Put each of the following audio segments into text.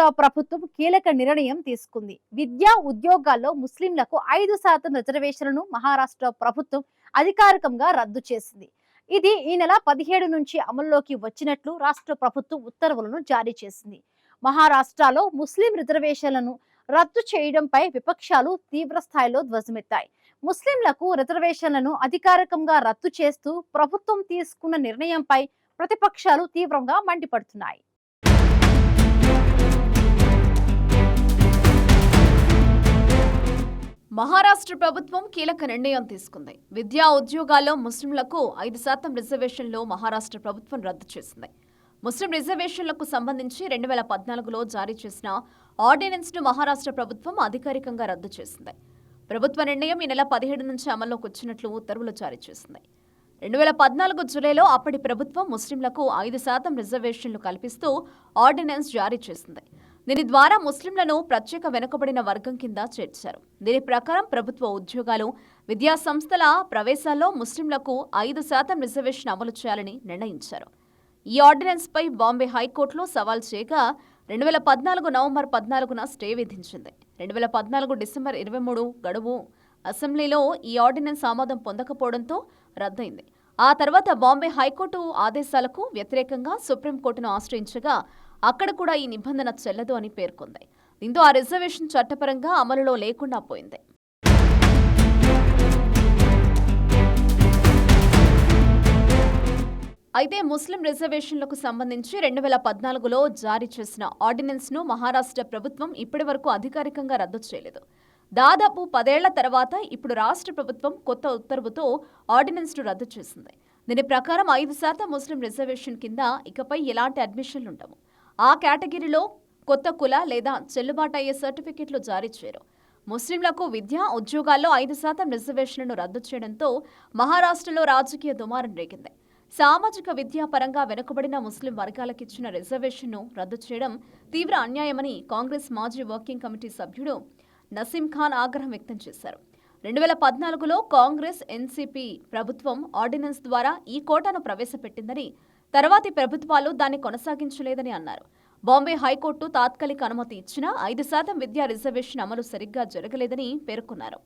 మహారాష్ట్ర ప్రభుత్వం కీలక నిర్ణయం తీసుకుంది. విద్యా ఉద్యోగాల్లో ముస్లింలకు 5% రిజర్వేషన్లను మహారాష్ట్ర ప్రభుత్వం అధికారికంగా రద్దు చేసింది. ఇది ఈ నెల 17 నుంచి అమల్లోకి వచ్చినట్లు రాష్ట్ర ప్రభుత్వం ఉత్తర్వులను జారీ చేసింది. మహారాష్ట్రలో ముస్లిం రిజర్వేషన్లను రద్దు చేయడంపై విపక్షాలు తీవ్ర స్థాయిలో ధ్వజమెత్తాయి. ముస్లింలకు రిజర్వేషన్లను అధికారికంగా రద్దు చేస్తూ ప్రభుత్వం తీసుకున్న నిర్ణయంపై ప్రతిపక్షాలు తీవ్రంగా మండిపడుతున్నాయి. మహారాష్ట్ర ప్రభుత్వం కీలక నిర్ణయం తీసుకుంది. విద్యా ఉద్యోగాల్లో ముస్లింలకు 5% రిజర్వేషన్లు మహారాష్ట్ర ప్రభుత్వం రద్దు చేసింది. ముస్లిం రిజర్వేషన్లకు సంబంధించి 2014లో జారీ చేసిన ఆర్డినెన్స్ ను మహారాష్ట్ర ప్రభుత్వం అధికారికంగా రద్దు చేసింది. ప్రభుత్వ నిర్ణయం ఈ నెల 17 నుంచి అమల్లోకి వచ్చినట్లు ఉత్తర్వులు జారీ చేసింది. 2014 జూలైలో అప్పటి ప్రభుత్వం ముస్లింలకు 5% రిజర్వేషన్లు కల్పిస్తూ ఆర్డినెన్స్ జారీ చేసింది. దీని ద్వారా ముస్లింలను ప్రత్యేక వెనుకబడిన వర్గం కింద చేర్చారు. దీని ప్రకారం ప్రభుత్వ ఉద్యోగాలు, విద్యా సంస్థల ప్రవేశాల్లో ముస్లింలకు 5% రిజర్వేషన్ అమలు చేయాలని నిర్ణయించారు. ఈ ఆర్డినెన్స్ పై బాంబే హైకోర్టులో సవాల్ చేయగా 2014 నవంబర్ 14న స్టే విధించింది. 2014 డిసెంబర్ 23 గడువు అసెంబ్లీలో ఈ ఆర్డినెన్స్ ఆమోదం పొందకపోవడంతో రద్దయింది. ఆ తర్వాత బాంబే హైకోర్టు ఆదేశాలకు వ్యతిరేకంగా సుప్రీంకోర్టును ఆశ్రయించగా అక్కడ కూడా ఈ నిబంధన చెల్లదు అని పేర్కొంది. దీంతో ఆ రిజర్వేషన్ చట్టపరంగా అమలులో లేకుండా పోయింది. అయితే ముస్లిం రిజర్వేషన్లకు సంబంధించి 2014లో జారీ చేసిన ఆర్డినెన్స్ ను మహారాష్ట్ర ప్రభుత్వం ఇప్పటి వరకు అధికారికంగా రద్దు చేయలేదు. దాదాపు 10 ఏళ్ల తర్వాత ఇప్పుడు రాష్ట్ర ప్రభుత్వం కొత్త ఉత్తర్వుతో ఆర్డినెన్స్ ను రద్దు చేసింది. దీని ప్రకారం 5% ముస్లిం రిజర్వేషన్ కింద ఇకపై ఎలాంటి అడ్మిషన్లు ఉండవు. ఆ కేటగిరీలో కొత్త కుల లేదా చెల్లుబాటు అయ్యే సర్టిఫికెట్లు జారీ చేయరు. ముస్లింలకు విద్యా ఉద్యోగాల్లో 5% రిజర్వేషన్లను రద్దు చేయడంతో మహారాష్ట్రలో రాజకీయ దుమారం రేగింది. సామాజిక విద్యా పరంగా వెనుకబడిన ముస్లిం వర్గాలకిచ్చిన రిజర్వేషన్ను రద్దు చేయడం తీవ్ర అన్యాయమని కాంగ్రెస్ మాజీ వర్కింగ్ కమిటీ సభ్యుడు నసీం ఖాన్ ఆగ్రహం వ్యక్తం చేశారు. 2014లో కాంగ్రెస్ ఎన్సీపీ ప్రభుత్వం ఆర్డినెన్స్ ద్వారా ఈ కోటాను ప్రవేశపెట్టిందని, తర్వాతి ప్రభుత్వాలు దాన్ని కొనసాగించలేదని అన్నారు. బాంబే హైకోర్టు తాత్కాలిక అనుమతి ఇచ్చినా 5% విద్యా రిజర్వేషన్ అమలు సరిగ్గా జరగలేదని పేర్కొన్నారు.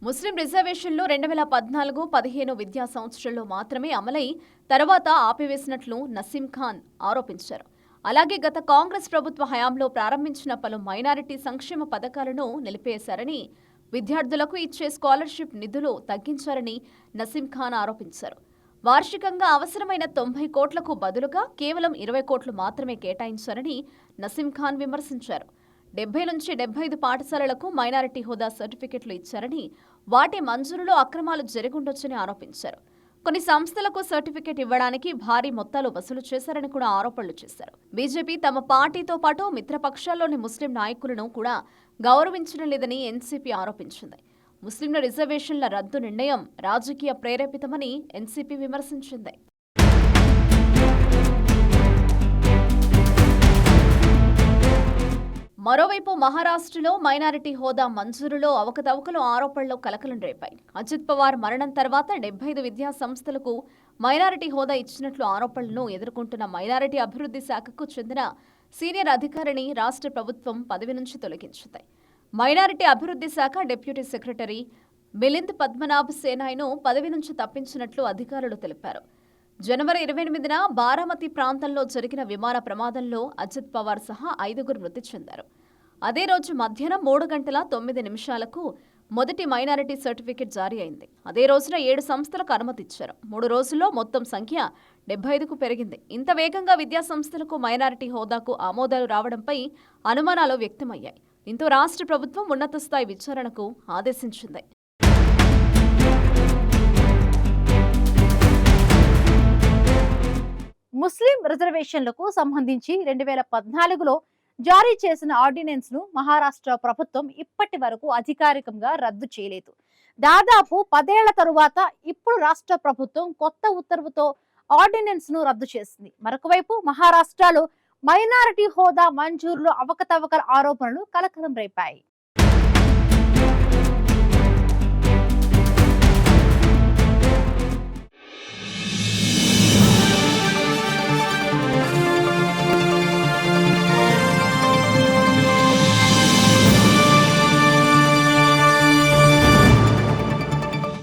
ముస్లిం రిజర్వేషన్లు 2014-15 విద్యా సంవత్సరంలో మాత్రమే అమలై తర్వాత ఆపివేసినట్లు నసీం ఖాన్ ఆరోపించారు. అలాగే గత కాంగ్రెస్ ప్రభుత్వ హయాంలో ప్రారంభించిన పలు మైనారిటీ సంక్షేమ పథకాలను నిలిపేశారని, విద్యార్థులకు ఇచ్చే స్కాలర్షిప్ నిధులు తగ్గించారని నసీం ఖాన్ ఆరోపించారు. వార్షికంగా అవసరమైన 90 కోట్లకు బదులుగా కేవలం 20 కోట్లు మాత్రమే కేటాయించారని నసీం ఖాన్ విమర్శించారు. 70 నుంచి 75 పాఠశాలలకు మైనారిటీ హోదా సర్టిఫికెట్లు ఇచ్చారని, వాటి మంజూరులో అక్రమాలు జరిగుండొచ్చని ఆరోపించారు. కొన్ని సంస్థలకు సర్టిఫికెట్ ఇవ్వడానికి భారీ మొత్తాలు వసూలు చేశారని కూడా ఆరోపణలు చేశారు. బీజేపీ తమ పార్టీతో పాటు మిత్రపక్షాల్లోని ముస్లిం నాయకులను కూడా గౌరవించడం లేదని ఎన్సీపీ ఆరోపించింది. ముస్లింల రిజర్వేషన్ల రద్దు నిర్ణయం రాజకీయ ప్రేరేపితమని ఎన్సీపీ విమర్శించింది. మరోవైపు మహారాష్ట్రలో మైనారిటీ హోదా మంజూరులో అవకతవకలు ఆరోపణలు కలకలం రేపాయి. అజిత్ పవార్ మరణం తర్వాత 75 విద్యా సంస్థలకు మైనారిటీ హోదా ఇచ్చినట్లు ఆరోపణలను ఎదుర్కొంటున్న మైనారిటీ అభివృద్ధి శాఖకు చెందిన సీనియర్ అధికారిని రాష్ట్ర ప్రభుత్వం పదవి నుంచి తొలగించింది. మైనారిటీ అభివృద్ధి శాఖ డిప్యూటీ సెక్రటరీ మిలింద్ పద్మనాభ్ సేనాయ్ను పదవి నుంచి తప్పించినట్లు అధికారులు తెలిపారు. జనవరి 28న బారామతి ప్రాంతంలో జరిగిన విమాన ప్రమాదంలో అజిత్ పవార్ సహా 5గురు మృతి చెందారు. అదే రోజు మధ్యాహ్నం 3 గంటల 9 నిమిషాలకు మొదటి మైనారిటీ సర్టిఫికెట్ జారీ అయింది. అదే రోజున 7 సంస్థలకు అనుమతి ఇచ్చారు. 3 రోజుల్లో మొత్తం సంఖ్య 75కు పెరిగింది. ఇంత వేగంగా విద్యా సంస్థలకు మైనారిటీ హోదాకు ఆమోదాలు రావడంపై అనుమానాలు వ్యక్తమయ్యాయి. దీంతో రాష్ట్ర ప్రభుత్వం ఉన్నత స్థాయి విచారణకు ఆదేశించింది. ముస్లిం రిజర్వేషన్లకు సంబంధించి 2014లో జారీ చేసిన ఆర్డినెన్స్ ను మహారాష్ట్ర ప్రభుత్వం ఇప్పటి వరకు అధికారికంగా రద్దు చేయలేదు. దాదాపు 10 ఏళ్ల తరువాత ఇప్పుడు రాష్ట్ర ప్రభుత్వం కొత్త ఉత్తర్వుతో ఆర్డినెన్స్ ను రద్దు చేసింది. మరొకవైపు మహారాష్ట్రలో మైనారిటీ హోదా మంజూరులో అవకతవకల ఆరోపణలు కలకలం రేపాయి.